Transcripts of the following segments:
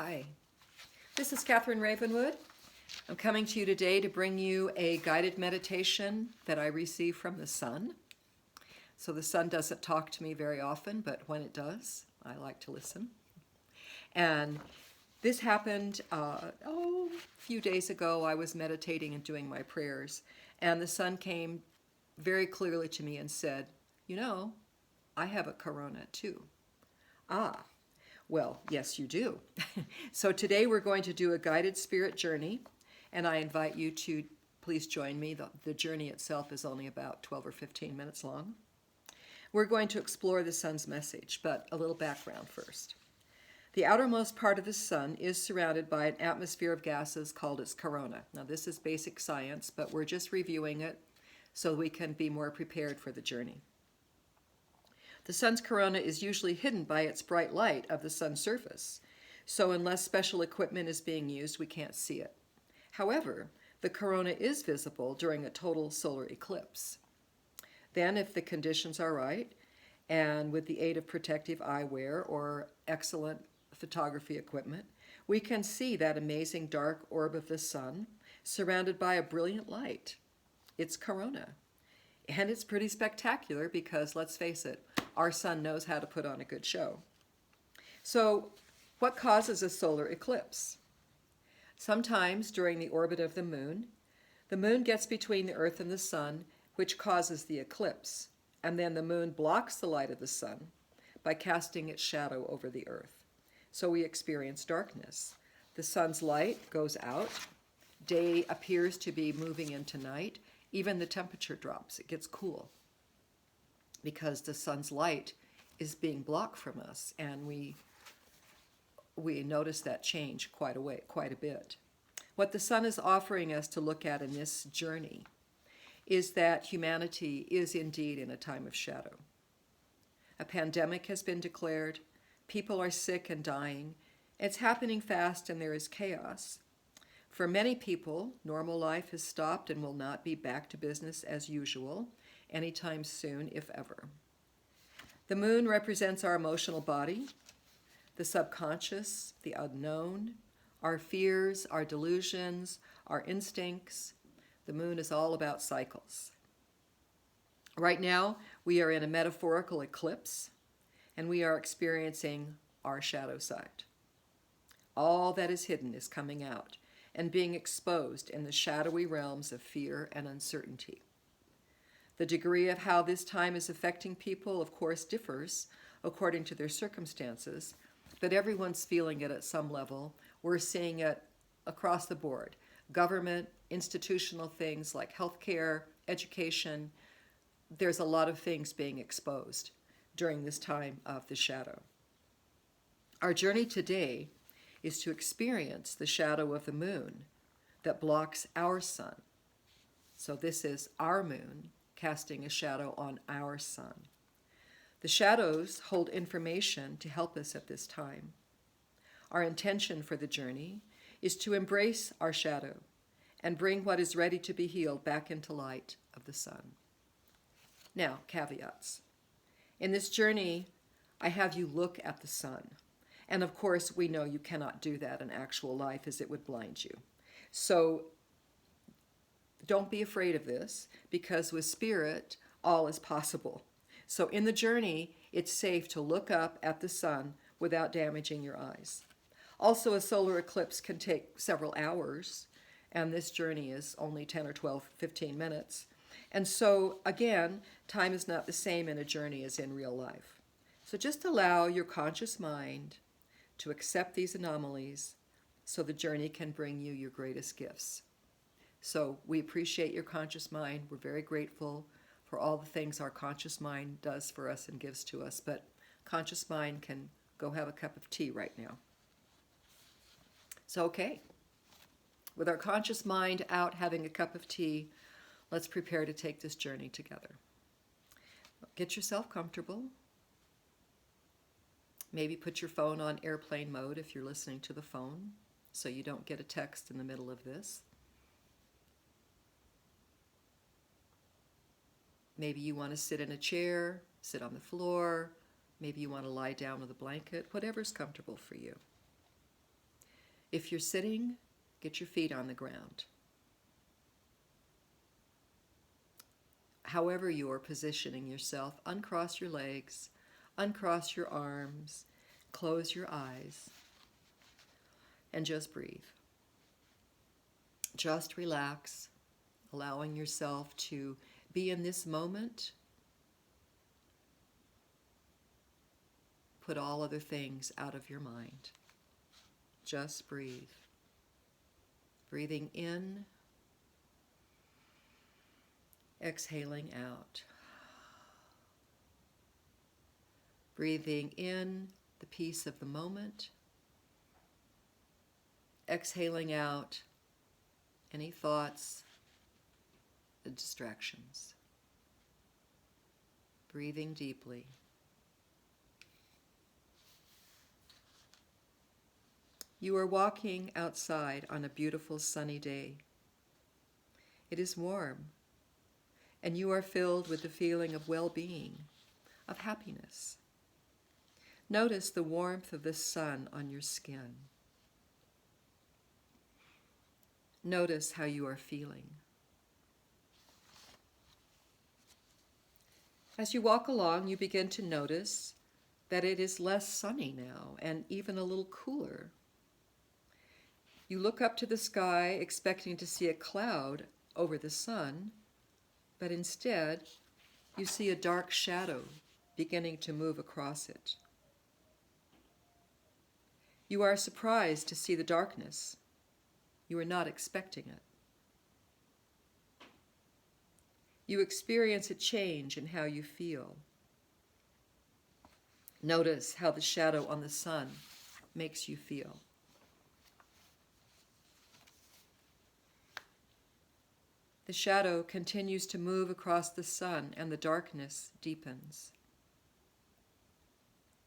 Hi, this is Kathryn Ravenwood. I'm coming to you today to bring you a guided meditation that I received from the sun. So the sun doesn't talk to me very often, but when it does, I like to listen. And this happened, a few days ago. I was meditating and doing my prayers, and the sun came very clearly to me and said, I have a corona too. Ah, well, yes, you do. So today we're going to do a guided spirit journey, and I invite you to please join me. The journey itself is only about 12 or 15 minutes long. We're going to explore the sun's message, but a little background first. The outermost part of the sun is surrounded by an atmosphere of gases called its corona. Now, this is basic science, but we're just reviewing it so we can be more prepared for the journey. The sun's corona is usually hidden by its bright light of the sun's surface, so unless special equipment is being used, we can't see it. However, the corona is visible during a total solar eclipse. Then, if the conditions are right, and with the aid of protective eyewear or excellent photography equipment, we can see that amazing dark orb of the sun surrounded by a brilliant light. It's corona. And it's pretty spectacular because, let's face it, our sun knows how to put on a good show. So, what causes a solar eclipse? Sometimes during the orbit of the moon gets between the earth and the sun, which causes the eclipse, and then the moon blocks the light of the sun by casting its shadow over the earth. So we experience darkness. The sun's light goes out, day appears to be moving into night, even the temperature drops, it gets cool, because the sun's light is being blocked from us, and we notice that change quite a bit. What the sun is offering us to look at in this journey is that humanity is indeed in a time of shadow. A pandemic has been declared, people are sick and dying, it's happening fast and there is chaos. For many people, normal life has stopped and will not be back to business as usual anytime soon, if ever. The moon represents our emotional body, the subconscious, the unknown, our fears, our delusions, our instincts. The moon is all about cycles. Right now, we are in a metaphorical eclipse, and we are experiencing our shadow side. All that is hidden is coming out and being exposed in the shadowy realms of fear and uncertainty. The degree of how this time is affecting people, of course, differs according to their circumstances, but everyone's feeling it at some level. We're seeing it across the board. Government, institutional things like healthcare, education, there's a lot of things being exposed during this time of the shadow. Our journey today is to experience the shadow of the moon that blocks our sun. So this is our moon casting a shadow on our sun. The shadows hold information to help us at this time. Our intention for the journey is to embrace our shadow and bring what is ready to be healed back into light of the sun. Now, caveats. In this journey, I have you look at the sun. And of course, we know you cannot do that in actual life as it would blind you. So don't be afraid of this, because with spirit, all is possible. So in the journey, it's safe to look up at the sun without damaging your eyes. Also, a solar eclipse can take several hours, and this journey is only 10 or 12, 15 minutes. And so, again, time is not the same in a journey as in real life. So just allow your conscious mind to accept these anomalies so the journey can bring you your greatest gifts. So we appreciate your conscious mind. We're very grateful for all the things our conscious mind does for us and gives to us, but conscious mind can go have a cup of tea right now. So, okay, with our conscious mind out having a cup of tea, let's prepare to take this journey together. Get yourself comfortable. Maybe put your phone on airplane mode if you're listening to the phone, so you don't get a text in the middle of this. Maybe you want to sit in a chair, sit on the floor. Maybe you want to lie down with a blanket, whatever's comfortable for you. If you're sitting, get your feet on the ground. However you are positioning yourself, uncross your legs, uncross your arms, close your eyes, and just breathe. Just relax, allowing yourself to be in this moment. Put all other things out of your mind. Just breathe. Breathing in, exhaling out. Breathing in the peace of the moment. Exhaling out any thoughts, the distractions. Breathing deeply. You are walking outside on a beautiful sunny day. It is warm, and you are filled with the feeling of well-being, of happiness. Notice the warmth of the sun on your skin. Notice how you are feeling. As you walk along, you begin to notice that it is less sunny now and even a little cooler. You look up to the sky expecting to see a cloud over the sun, but instead you see a dark shadow beginning to move across it. You are surprised to see the darkness. You are not expecting it. You experience a change in how you feel. Notice how the shadow on the sun makes you feel. The shadow continues to move across the sun and the darkness deepens.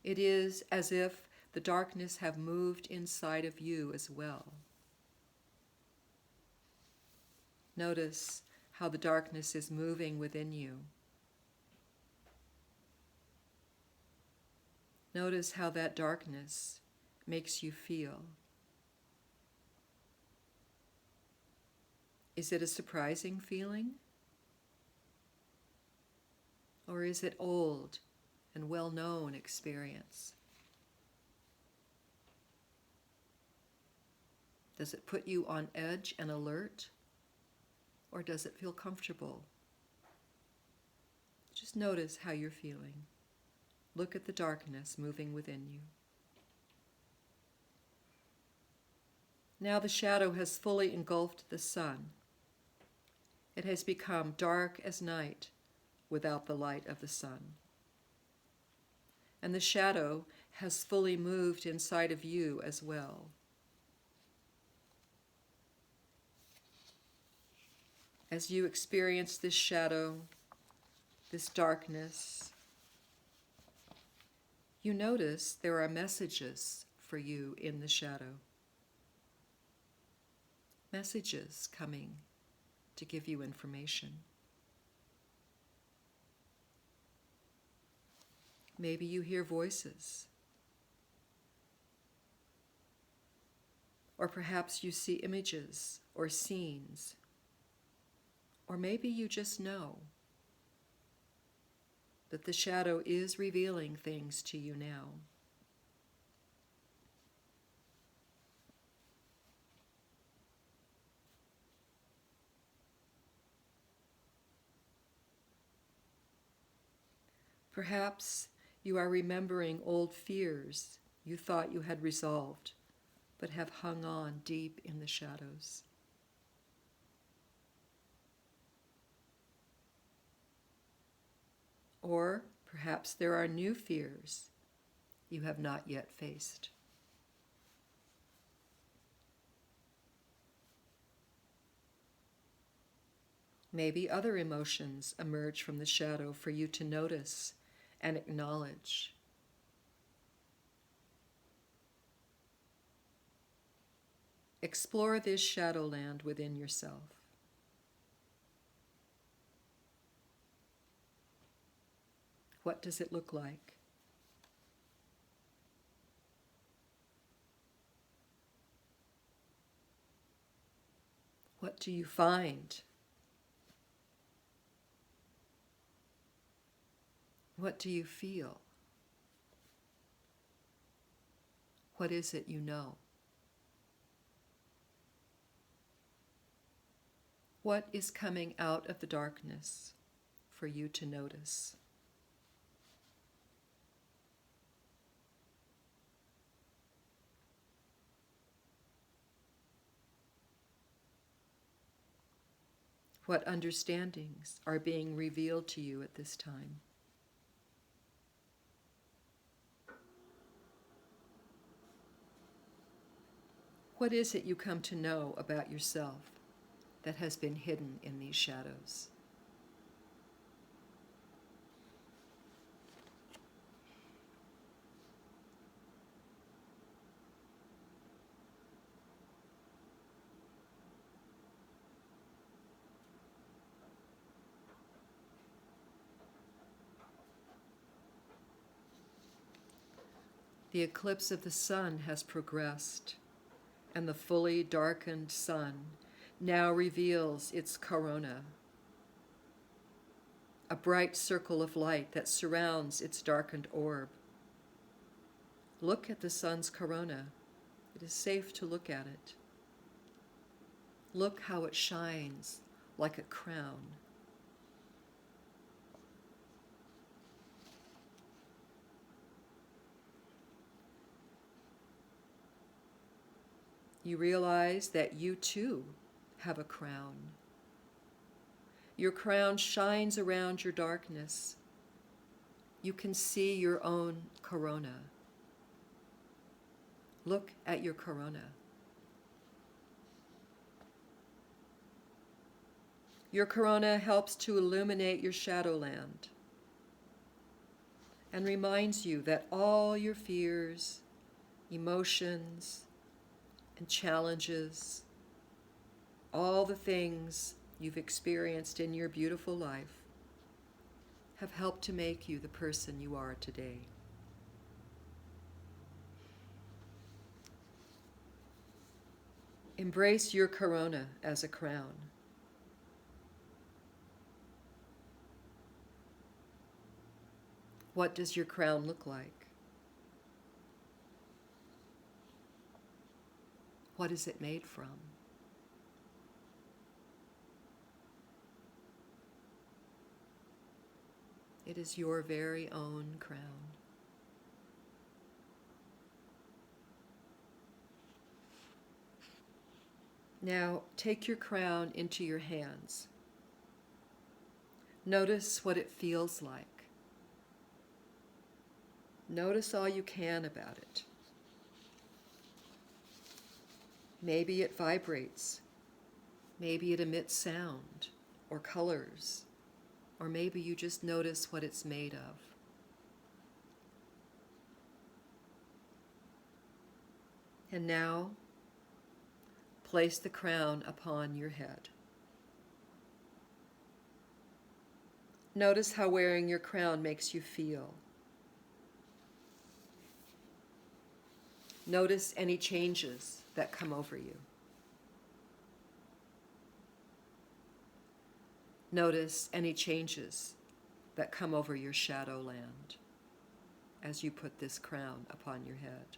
It is as if the darkness have moved inside of you as well. Notice how the darkness is moving within you. Notice how that darkness makes you feel. Is it a surprising feeling? Or is it old and well-known experience? Does it put you on edge and alert? Or does it feel comfortable? Just notice how you're feeling. Look at the darkness moving within you. Now the shadow has fully engulfed the sun. It has become dark as night without the light of the sun. And the shadow has fully moved inside of you as well. As you experience this shadow, this darkness, you notice there are messages for you in the shadow. Messages coming to give you information. Maybe you hear voices. Or perhaps you see images or scenes. Or maybe you just know that the shadow is revealing things to you now. Perhaps you are remembering old fears you thought you had resolved, but have hung on deep in the shadows. Or perhaps there are new fears you have not yet faced. Maybe other emotions emerge from the shadow for you to notice and acknowledge. Explore this shadowland within yourself. What does it look like? What do you find? What do you feel? What is it you know? What is coming out of the darkness for you to notice? What understandings are being revealed to you at this time? What is it you come to know about yourself that has been hidden in these shadows? The eclipse of the sun has progressed, and the fully darkened sun now reveals its corona, a bright circle of light that surrounds its darkened orb. Look at the sun's corona. It is safe to look at it. Look how it shines like a crown. You realize that you too have a crown. Your crown shines around your darkness. You can see your own corona. Look at your corona. Your corona helps to illuminate your shadowland and reminds you that all your fears, emotions, and challenges, all the things you've experienced in your beautiful life, have helped to make you the person you are today. Embrace your corona as a crown. What does your crown look like? What is it made from? It is your very own crown. Now take your crown into your hands. Notice what it feels like. Notice all you can about it. Maybe it vibrates. Maybe it emits sound or colors. Or maybe you just notice what it's made of. And now, place the crown upon your head. Notice how wearing your crown makes you feel. Notice any changes that come over you. Notice any changes that come over your shadowland as you put this crown upon your head.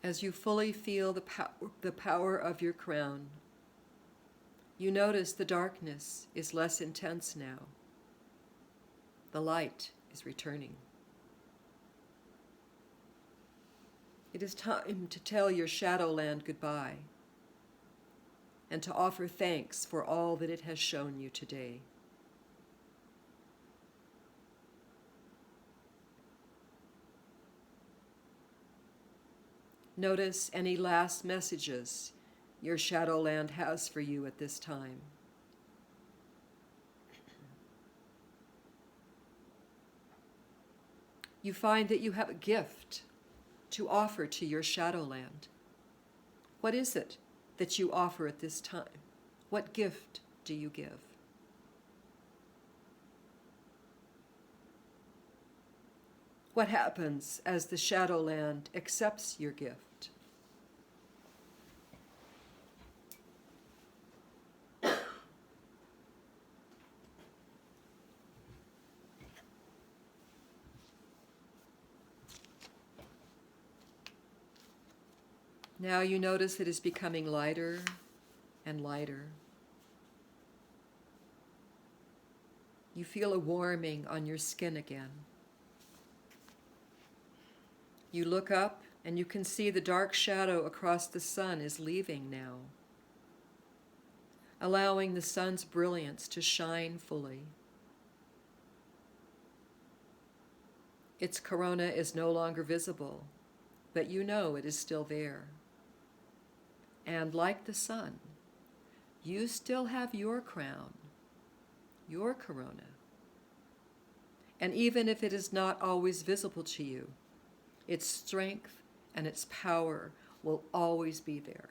As you fully feel the power of your crown, you notice the darkness is less intense now. The light is returning. It is time to tell your shadowland goodbye and to offer thanks for all that it has shown you today. Notice any last messages your shadowland has for you at this time. You find that you have a gift to offer to your shadowland. What is it that you offer at this time? What gift do you give? What happens as the Shadowland accepts your gift? Now you notice it is becoming lighter and lighter. You feel a warming on your skin again. You look up and you can see the dark shadow across the sun is leaving now, allowing the sun's brilliance to shine fully. Its corona is no longer visible, but you know it is still there. And like the sun, you still have your crown, your corona. And even if it is not always visible to you, its strength and its power will always be there.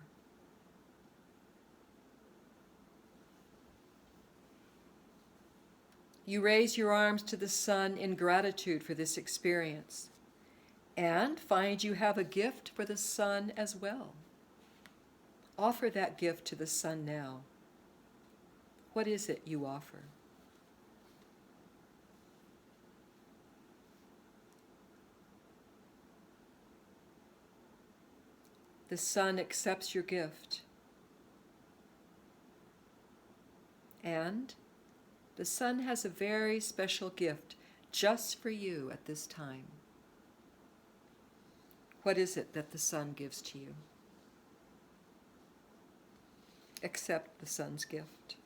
You raise your arms to the sun in gratitude for this experience and find you have a gift for the sun as well. Offer that gift to the sun now. What is it you offer? The sun accepts your gift. And the sun has a very special gift just for you at this time. What is it that the sun gives to you? Accept the sun's gift.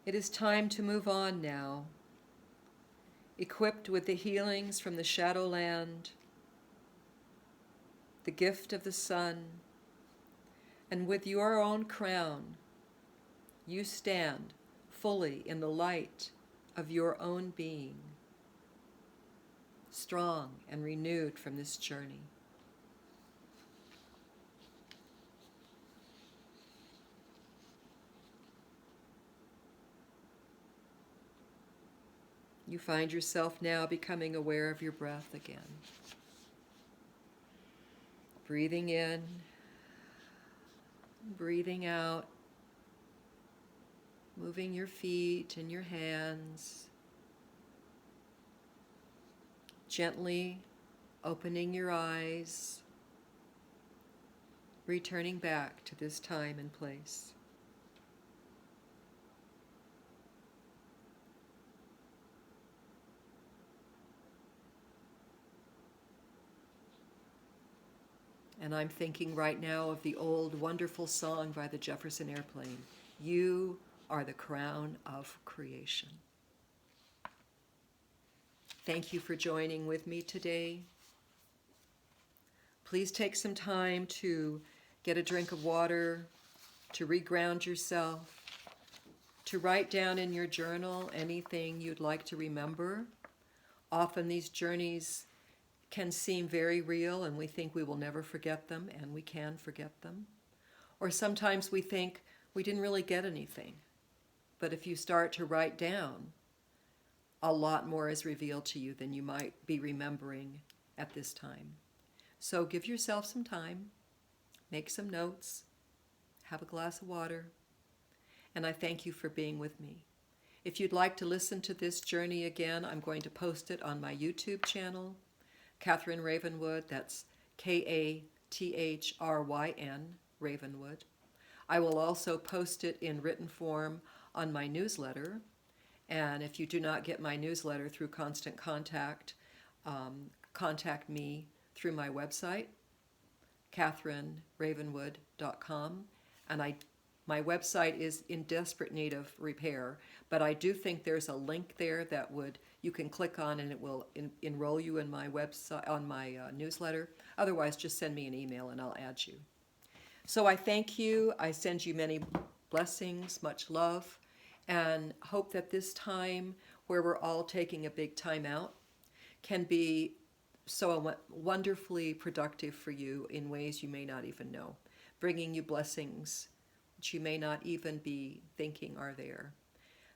It is time to move on now, equipped with the healings from the Shadowland, the gift of the sun, and with your own crown. You stand fully in the light of your own being, strong and renewed from this journey. You find yourself now becoming aware of your breath again. Breathing in, breathing out. Moving your feet and your hands, gently opening your eyes, returning back to this time and place. And I'm thinking right now of the old wonderful song by the Jefferson Airplane, "You are the crown of creation." Thank you for joining with me today. Please take some time to get a drink of water, to reground yourself, to write down in your journal anything you'd like to remember. Often these journeys can seem very real and we think we will never forget them, and we can forget them. Or sometimes we think we didn't really get anything. But if you start to write down, a lot more is revealed to you than you might be remembering at this time. So give yourself some time, make some notes, have a glass of water, and I thank you for being with me. If you'd like to listen to this journey again, I'm going to post it on my YouTube channel, Kathryn Ravenwood, that's Kathryn Ravenwood. I will also post it in written form on my newsletter, and if you do not get my newsletter through Constant Contact, contact me through my website, kathrynravenwood.com, and my website is in desperate need of repair, but I do think there's a link there that you can click on, and it will enroll you in my website, on my newsletter. Otherwise, just send me an email and I'll add you. So I thank you. I send you many blessings, much love, and hope that this time where we're all taking a big time out can be so wonderfully productive for you in ways you may not even know, bringing you blessings that you may not even be thinking are there.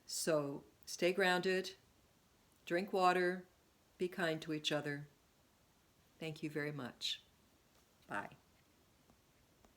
So stay grounded, drink water, be kind to each other. Thank you very much. Bye.